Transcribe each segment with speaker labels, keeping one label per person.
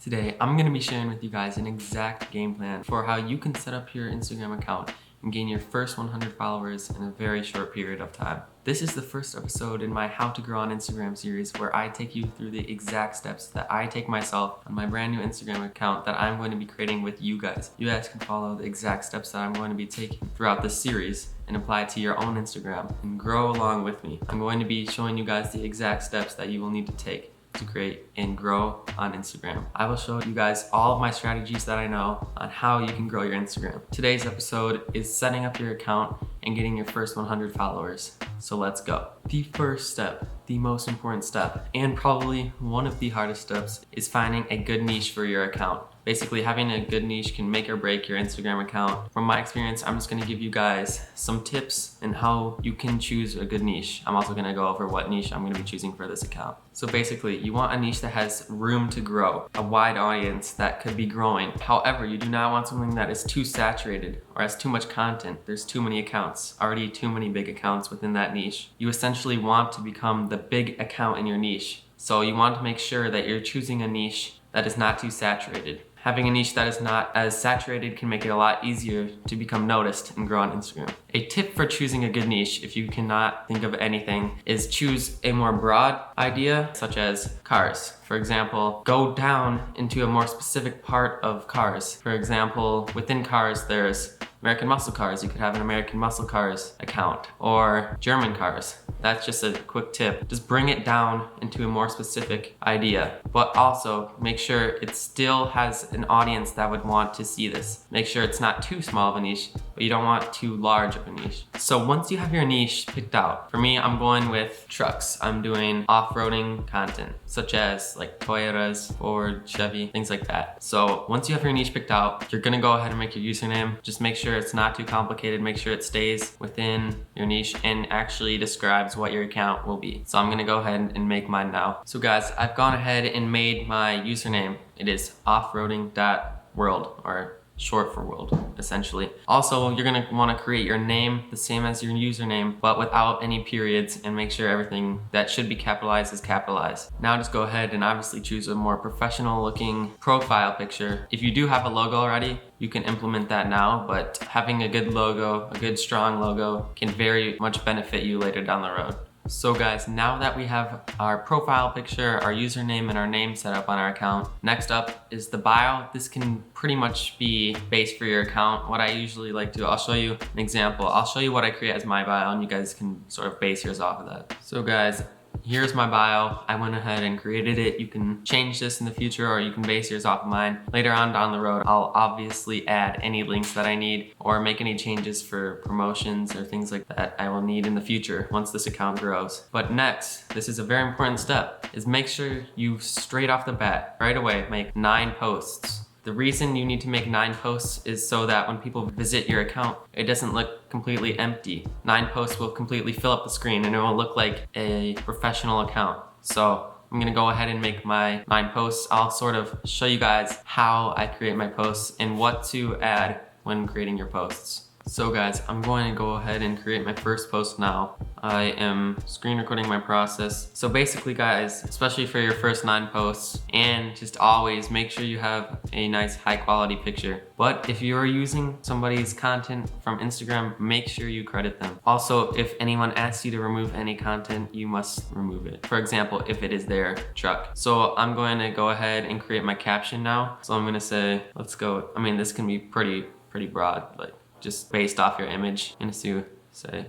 Speaker 1: Today, I'm gonna be sharing with you guys an exact game plan for how you can set up your Instagram account and gain your first 100 followers in a very short period of time. This is the first episode in my How to Grow on Instagram series where I take you through the exact steps that I take myself on my brand new Instagram account that I'm going to be creating with you guys. You guys can follow the exact steps that I'm going to be taking throughout this series and apply it to your own Instagram and grow along with me. I'm going to be showing you guys the exact steps that you will need to take to create and grow on Instagram. I will show you guys all of my strategies that I know on how you can grow your Instagram. Today's episode is setting up your account and getting your first 100 followers. So let's go. The first step, the most important step, and probably one of the hardest steps is finding a good niche for your account. Basically, having a good niche can make or break your Instagram account. From my experience, I'm just gonna give you guys some tips and how you can choose a good niche. I'm also gonna go over what niche I'm gonna be choosing for this account. So basically, you want a niche that has room to grow, a wide audience that could be growing. However, you do not want something that is too saturated or has too much content. There's too many accounts, already too many big accounts within that niche. You essentially want to become the big account in your niche. So you want to make sure that you're choosing a niche that is not too saturated. Having a niche that is not as saturated can make it a lot easier to become noticed and grow on Instagram. A tip for choosing a good niche, if you cannot think of anything, is choose a more broad idea, such as cars. For example, go down into a more specific part of cars. For example, within cars, there's American Muscle Cars. You could have an American Muscle Cars account, or German cars. That's just a quick tip. Just bring it down into a more specific idea, but also make sure it still has an audience that would want to see this. Make sure it's not too small of a niche, but you don't want too large of a niche. So once you have your niche picked out, for me, I'm going with trucks. I'm doing off-roading content, such as like Toyotas, Ford, Chevy, things like that. So once you have your niche picked out, you're gonna go ahead and make your username. Just make sure it's not too complicated. Make sure it stays within your niche and actually describes what your account will be. So I'm gonna go ahead and make mine now. So guys, I've gone ahead and made my username. It is offroading.world, or short for world, essentially. Also, you're gonna wanna create your name the same as your username, but without any periods, and make sure everything that should be capitalized is capitalized. Now just go ahead and obviously choose a more professional looking profile picture. If you do have a logo already, you can implement that now, but having a good logo, a good strong logo, can very much benefit you later down the road. So guys, now that we have our profile picture, our username, and our name set up on our account, next up is the bio. This can pretty much be base for your account. What I usually like to, I'll show you an example. I'll show you what I create as my bio, and you guys can sort of base yours off of that. So guys, here's my bio. I went ahead and created it. You can change this in the future, or you can base yours off of mine. Later on down the road, I'll obviously add any links that I need or make any changes for promotions or things like that I will need in the future once this account grows. But next, this is a very important step, is make sure you straight off the bat, right away, make 9 posts. The reason you need to make 9 posts is so that when people visit your account, it doesn't look completely empty. 9 posts will completely fill up the screen and it will look like a professional account. So I'm gonna go ahead and make my 9 posts. I'll sort of show you guys how I create my posts and what to add when creating your posts. So guys, I'm going to go ahead and create my first post now. I am screen recording my process. So basically guys, especially for your first 9 posts, and just always make sure you have a nice high quality picture. But if you're using somebody's content from Instagram, make sure you credit them. Also, if anyone asks you to remove any content, you must remove it. For example, if it is their truck. So I'm going to go ahead and create my caption now. So I'm gonna say, let's go. I mean, this can be pretty broad, like just based off your image. I'm gonna say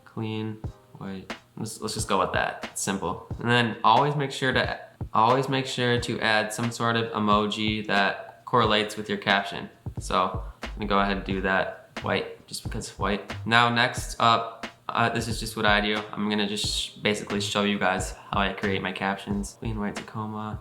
Speaker 1: clean white. Let's just go with that. It's simple. And then always make sure to add some sort of emoji that correlates with your caption. So I'm gonna go ahead and do that white, just because it's white. Now next up, this is just what I do. I'm gonna just basically show you guys how I create my captions. Clean white Tacoma,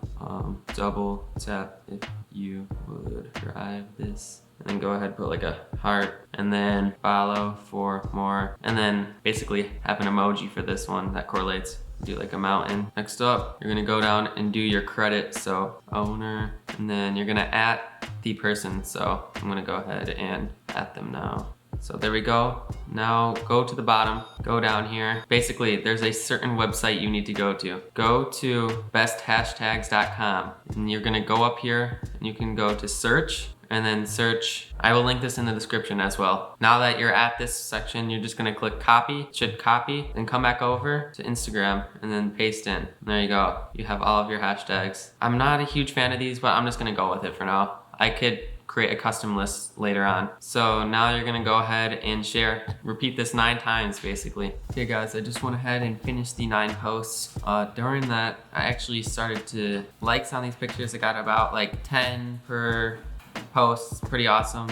Speaker 1: double tap if you would drive this. And then go ahead and put like a heart, and then follow for more, and then basically have an emoji for this one that correlates. Do like a mountain. Next up, you're gonna go down and do your credit. So owner, and then you're gonna @ the person. So I'm gonna go ahead and @ them now. So there we go. Now go to the bottom, go down here. Basically, there's a certain website you need to go to. Go to besthashtags.com and you're gonna go up here and you can go to search and then search. I will link this in the description as well. Now that you're at this section, you're just gonna click copy, it should copy, then come back over to Instagram and then paste in. And there you go, you have all of your hashtags. I'm not a huge fan of these, but I'm just gonna go with it for now. I could create a custom list later on. So now you're gonna go ahead and share. Repeat this 9 times basically. Okay guys, I just went ahead and finished the 9 posts. During that, I actually started to likes on these pictures. I got about like 10 per post, pretty awesome.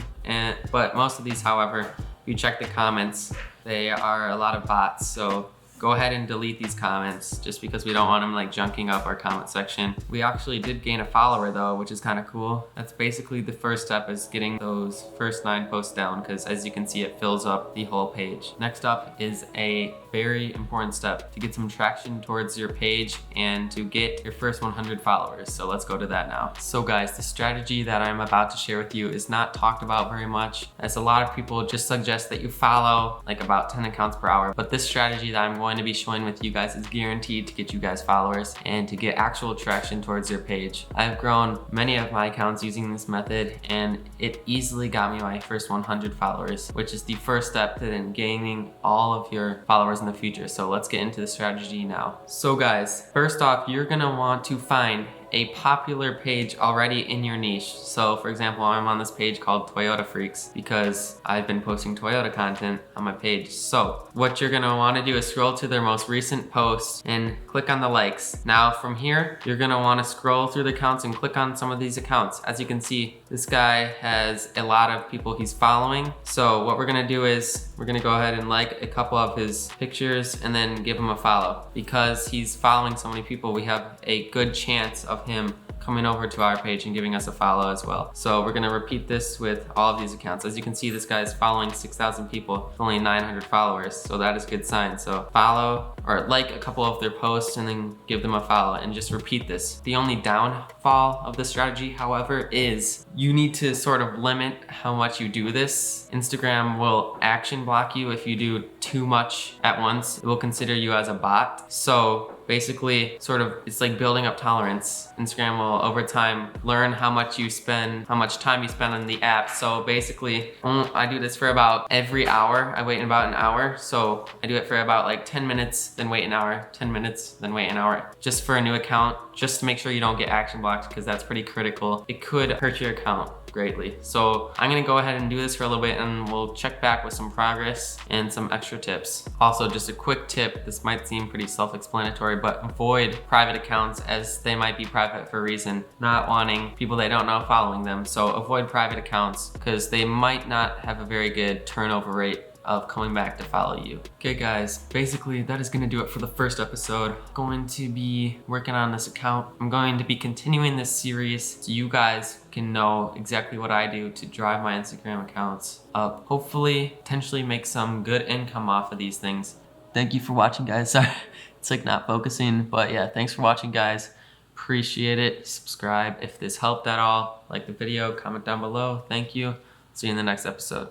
Speaker 1: But most of these, however, if you check the comments, they are a lot of bots. So go ahead and delete these comments just because we don't want them like junking up our comment section. We actually did gain a follower though, which is kind of cool. That's basically the first step, is getting those first 9 posts down, because as you can see, it fills up the whole page. Next up is a very important step to get some traction towards your page and to get your first 100 followers. So let's go to that now. So guys, the strategy that I'm about to share with you is not talked about very much, as a lot of people just suggest that you follow like about 10 accounts per hour. But this strategy that I'm going to be showing with you guys is guaranteed to get you guys followers and to get actual traction towards your page. I've grown many of my accounts using this method, and it easily got me my first 100 followers, which is the first step to then gaining all of your followers in the future. So let's get into the strategy now. So guys, first off, you're gonna want to find a popular page already in your niche. So for example, I'm on this page called Toyota Freaks because I've been posting Toyota content on my page. So what you're gonna wanna do is scroll to their most recent posts and click on the likes. Now from here, you're gonna wanna scroll through the accounts and click on some of these accounts. As you can see, this guy has a lot of people he's following. So what we're gonna do is we're gonna go ahead and like a couple of his pictures and then give him a follow. Because he's following so many people, we have a good chance of him coming over to our page and giving us a follow as well. So we're gonna repeat this with all of these accounts. As you can see, this guy is following 6,000 people with only 900 followers. So that is a good sign. So follow or like a couple of their posts and then give them a follow, and just repeat this. The only downfall of this strategy, however, is you need to sort of limit how much you do this. Instagram will action block you if you do too much at once. It will consider you as a bot. So basically, sort of, it's like building up tolerance. Instagram will over time learn how much you spend, how much time you spend on the app. So basically, I do this for about every hour. I wait in about an hour. So I do it for about like 10 minutes, then wait an hour, 10 minutes, then wait an hour, just for a new account, just to make sure you don't get action blocked, because that's pretty critical. It could hurt your account greatly. So I'm gonna go ahead and do this for a little bit, and we'll check back with some progress and some extra tips. Also, just a quick tip, this might seem pretty self-explanatory, but avoid private accounts, as they might be private for a reason, not wanting people they don't know following them. So avoid private accounts because they might not have a very good turnover rate of coming back to follow you. Okay guys, basically that is gonna do it for the first episode. I'm going to be working on this account. I'm going to be continuing this series so you guys can know exactly what I do to drive my Instagram accounts up. Hopefully, potentially make some good income off of these things. Thank you for watching, guys. Sorry, it's like not focusing, but yeah, thanks for watching, guys. Appreciate it. Subscribe if this helped at all. Like the video, comment down below. Thank you. See you in the next episode.